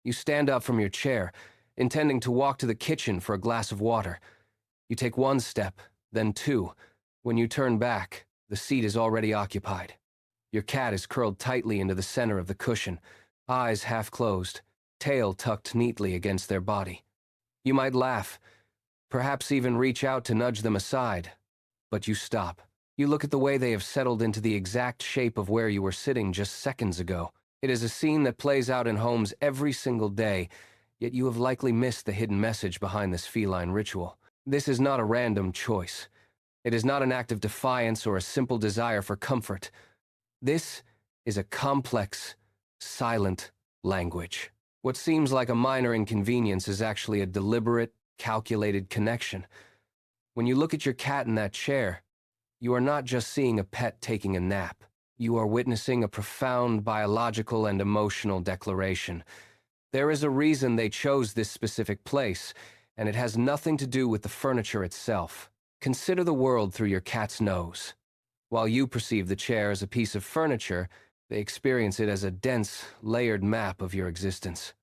You stand up from your chair, intending to walk to the kitchen for a glass of water. You take one step, then two. When you turn back, the seat is already occupied. Your cat is curled tightly into the center of the cushion, eyes half closed, tail tucked neatly against their body. You might laugh, perhaps even reach out to nudge them aside, but you stop. You look at the way they have settled into the exact shape of where you were sitting just seconds ago. It is a scene that plays out in homes every single day, yet you have likely missed the hidden message behind this feline ritual. This is not a random choice. It is not an act of defiance or a simple desire for comfort. This is a complex, silent language. What seems like a minor inconvenience is actually a deliberate, calculated connection. When you look at your cat in that chair, you are not just seeing a pet taking a nap. You are witnessing a profound biological and emotional declaration. There is a reason they chose this specific place, and it has nothing to do with the furniture itself. Consider the world through your cat's nose. While you perceive the chair as a piece of furniture, they experience it as a dense, layered map of your existence.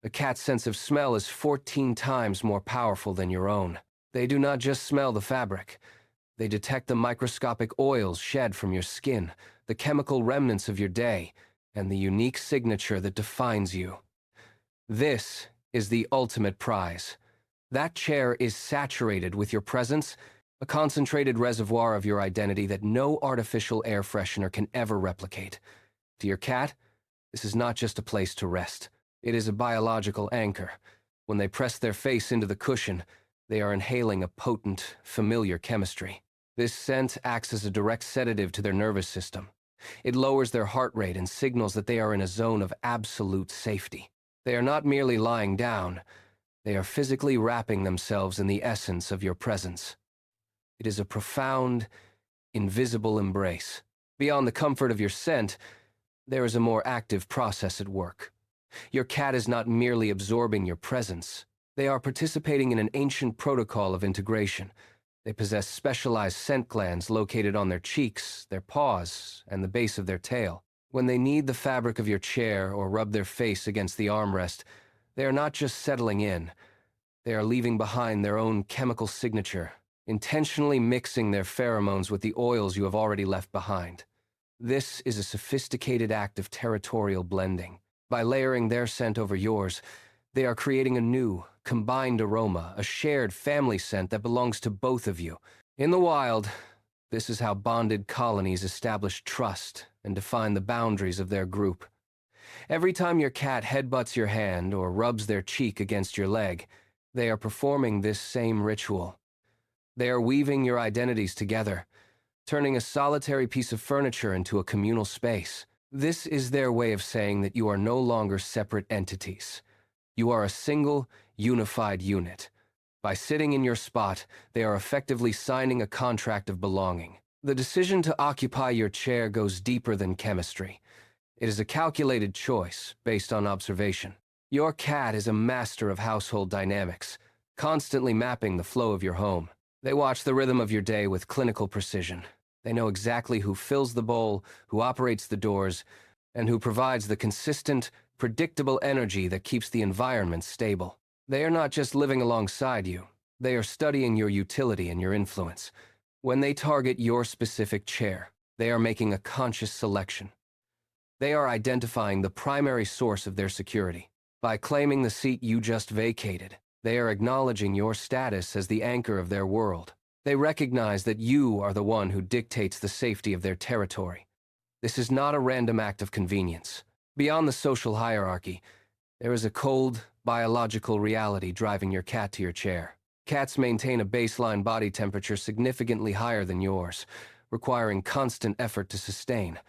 A cat's sense of smell is 14 times more powerful than your own. They do not just smell the fabric. They detect the microscopic oils shed from your skin, the chemical remnants of your day, and the unique signature that defines you. This is the ultimate prize. That chair is saturated with your presence, a concentrated reservoir of your identity that no artificial air freshener can ever replicate. To your cat, this is not just a place to rest. It is a biological anchor. When they press their face into the cushion, they are inhaling a potent, familiar chemistry. This scent acts as a direct sedative to their nervous system. It lowers their heart rate and signals that they are in a zone of absolute safety. They are not merely lying down. They are physically wrapping themselves in the essence of your presence. It is a profound, invisible embrace. Beyond the comfort of your scent, there is a more active process at work. Your cat is not merely absorbing your presence. They are participating in an ancient protocol of integration. They possess specialized scent glands located on their cheeks, their paws, and the base of their tail. When they knead the fabric of your chair or rub their face against the armrest, they are not just settling in. They are leaving behind their own chemical signature, intentionally mixing their pheromones with the oils you have already left behind. This is a sophisticated act of territorial blending. By layering their scent over yours, they are creating a new, combined aroma, a shared family scent that belongs to both of you. In the wild, this is how bonded colonies establish trust and define the boundaries of their group. Every time your cat headbutts your hand or rubs their cheek against your leg, they are performing this same ritual. They are weaving your identities together, turning a solitary piece of furniture into a communal space. This is their way of saying that you are no longer separate entities. You are a single, unified unit. By sitting in your spot, they are effectively signing a contract of belonging. The decision to occupy your chair goes deeper than chemistry. It is a calculated choice based on observation. Your cat is a master of household dynamics, constantly mapping the flow of your home. They watch the rhythm of your day with clinical precision. They know exactly who fills the bowl, who operates the doors, and who provides the consistent, predictable energy that keeps the environment stable. They are not just living alongside you. They are studying your utility and your influence. When they target your specific chair, they are making a conscious selection. They are identifying the primary source of their security. By claiming the seat you just vacated, they are acknowledging your status as the anchor of their world. They recognize that you are the one who dictates the safety of their territory. This is not a random act of convenience. Beyond the social hierarchy, there is a cold, biological reality driving your cat to your chair. Cats maintain a baseline body temperature significantly higher than yours, requiring constant effort to sustain.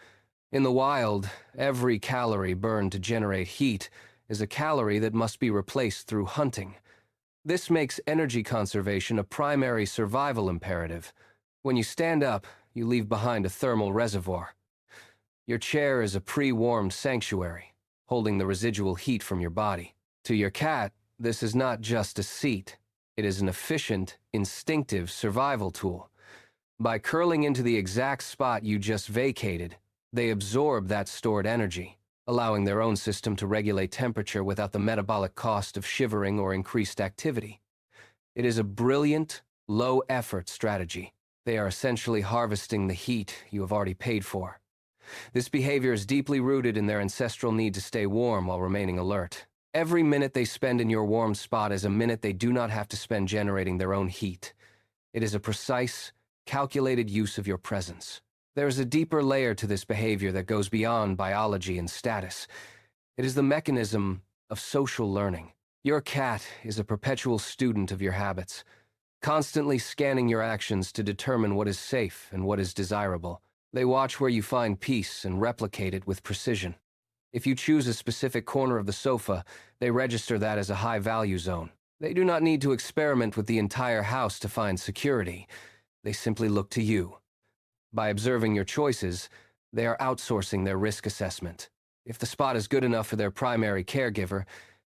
In the wild, every calorie burned to generate heat is a calorie that must be replaced through hunting. This makes energy conservation a primary survival imperative. When you stand up, you leave behind a thermal reservoir. Your chair is a pre-warmed sanctuary, holding the residual heat from your body. To your cat, this is not just a seat. It is an efficient, instinctive survival tool. By curling into the exact spot you just vacated, they absorb that stored energy. allowing their own system to regulate temperature without the metabolic cost of shivering or increased activity. It is a brilliant, low-effort strategy. They are essentially harvesting the heat you have already paid for. This behavior is deeply rooted in their ancestral need to stay warm while remaining alert. Every minute they spend in your warm spot is a minute they do not have to spend generating their own heat. It is a precise, calculated use of your presence. There is a deeper layer to this behavior that goes beyond biology and status. It is the mechanism of social learning. Your cat is a perpetual student of your habits, constantly scanning your actions to determine what is safe and what is desirable. They watch where you find peace and replicate it with precision. If you choose a specific corner of the sofa, they register that as a high-value zone. They do not need to experiment with the entire house to find security. They simply look to you. By observing your choices, they are outsourcing their risk assessment. If the spot is good enough for their primary caregiver,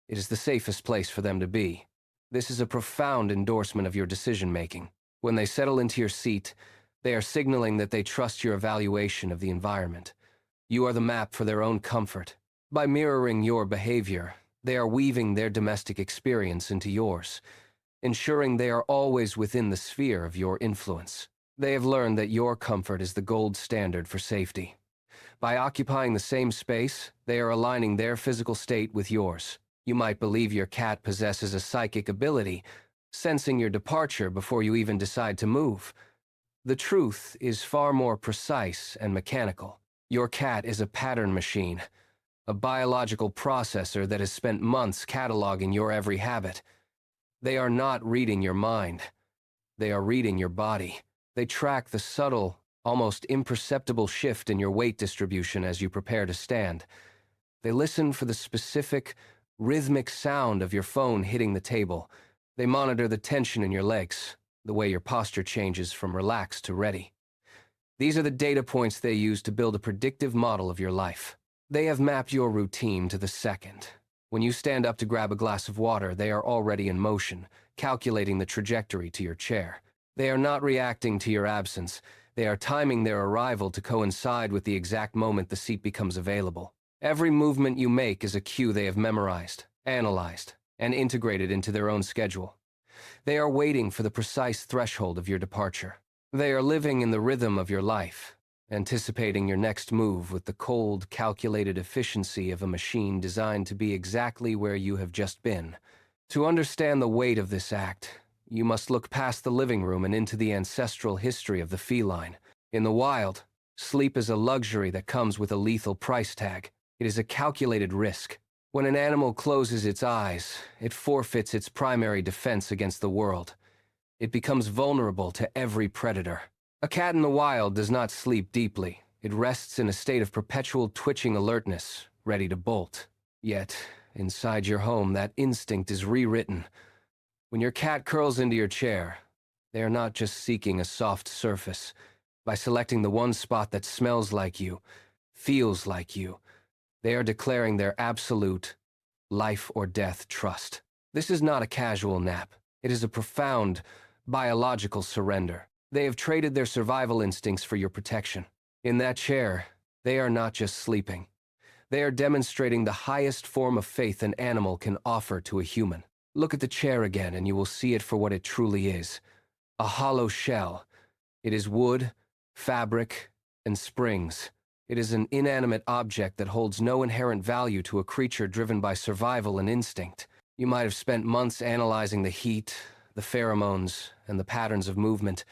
it is the safest place for them to be. This is a profound endorsement of your decision-making. When they settle into your seat, they are signaling that they trust your evaluation of the environment. You are the map for their own comfort. By mirroring your behavior, they are weaving their domestic experience into yours, ensuring they are always within the sphere of your influence. They have learned that your comfort is the gold standard for safety. By occupying the same space, they are aligning their physical state with yours. You might believe your cat possesses a psychic ability, sensing your departure before you even decide to move. The truth is far more precise and mechanical. Your cat is a pattern machine, a biological processor that has spent months cataloging your every habit. They are not reading your mind. They are reading your body. They track the subtle, almost imperceptible shift in your weight distribution as you prepare to stand. They listen for the specific, rhythmic sound of your phone hitting the table. They monitor the tension in your legs, the way your posture changes from relaxed to ready. These are the data points they use to build a predictive model of your life. They have mapped your routine to the second. When you stand up to grab a glass of water, they are already in motion, calculating the trajectory to your chair. They are not reacting to your absence. They are timing their arrival to coincide with the exact moment the seat becomes available. Every movement you make is a cue they have memorized, analyzed, and integrated into their own schedule. They are waiting for the precise threshold of your departure. They are living in the rhythm of your life, anticipating your next move with the cold, calculated efficiency of a machine designed to be exactly where you have just been. To understand the weight of this act, you must look past the living room and into the ancestral history of the feline. In the wild, sleep is a luxury that comes with a lethal price tag. It is a calculated risk. When an animal closes its eyes, it forfeits its primary defense against the world. It becomes vulnerable to every predator. A cat in the wild does not sleep deeply. It rests in a state of perpetual twitching alertness, ready to bolt. Yet, inside your home, that instinct is rewritten. When your cat curls into your chair, they are not just seeking a soft surface. By selecting the one spot that smells like you, feels like you, they are declaring their absolute, life or death trust. This is not a casual nap. It is a profound, biological surrender. They have traded their survival instincts for your protection. In that chair, they are not just sleeping. They are demonstrating the highest form of faith an animal can offer to a human. Look at the chair again and you will see it for what it truly is. A hollow shell. It is wood, fabric, and springs. It is an inanimate object that holds no inherent value to a creature driven by survival and instinct. You might have spent months analyzing the heat, the pheromones, and the patterns of movement,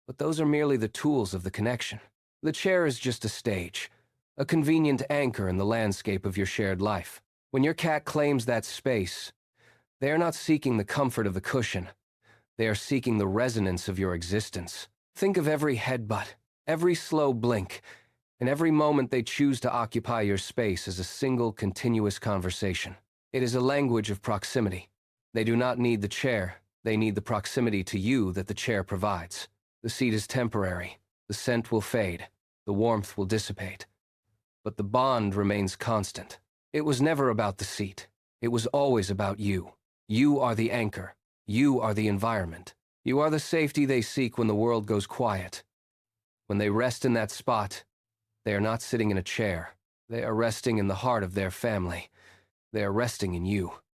but those are merely the tools of the connection. The chair is just a stage, a convenient anchor in the landscape of your shared life. When your cat claims that space, they are not seeking the comfort of the cushion. They are seeking the resonance of your existence. Think of every headbutt, every slow blink, and every moment they choose to occupy your space as a single, continuous conversation. It is a language of proximity. They do not need the chair. They need the proximity to you that the chair provides. The seat is temporary. The scent will fade. The warmth will dissipate. But the bond remains constant. It was never about the seat. It was always about you. You are the anchor. You are the environment. You are the safety they seek when the world goes quiet. When they rest in that spot, they are not sitting in a chair. They are resting in the heart of their family. They are resting in you.